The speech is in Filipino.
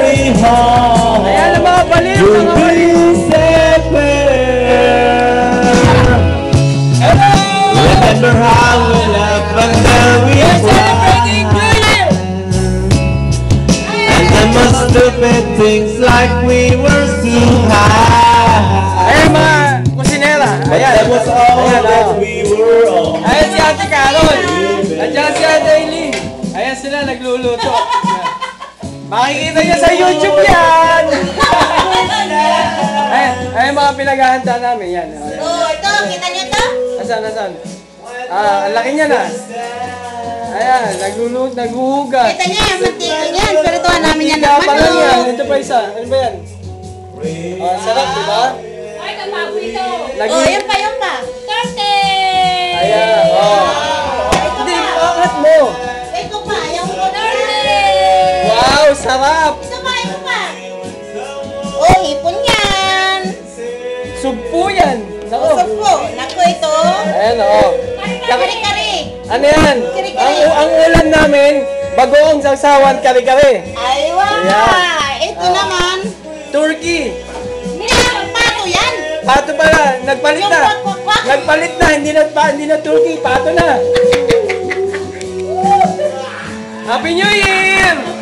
be home. Ayan ang mga balik. You'll be safe there. Remember how we laughed until we Celebrating New Year! and the stupid things like we were too high. Ayan mga kusinera. But Ayan. that was all Ayan, that oh. we were on. Ayan si Ate Carol. Nandiyan si Ate Eileen. Ayan sila nagluluto. Makikita niya sa YouTube yan! Ayan mga pinaghahanda namin. Yan. Oh, ito, kita niyo to? Asan? Ang laki niya na. Ayan, naghuhugas. Kita niyo yung mantika niyan, pero tuwa namin yan Mantika naman. pa lang yan. Ito pa isa. Ano ba yan? Sarap, diba? Ay, kapaborito. Oh, yan pa. Torte! Ayan, Hindi, angat mo. Ito pa, ayaw ko na. Wow, sarap. Ito pa. Oh, hipon yan. Sugpo yan. Nako. Usap po. Naku, ito. Ayan, Kari-kari. Ano yan? Kiri-kiri. Ang ulam namin, bagoong sawsawan kare-kare. Ay, wow. Ayan. Ito naman. Turkey. Pato yan. Pato pala, nagpalit Yung na. kwak-kwak-kwak. Nagpalit na, hindi na turkey, pato na. Happy New Year!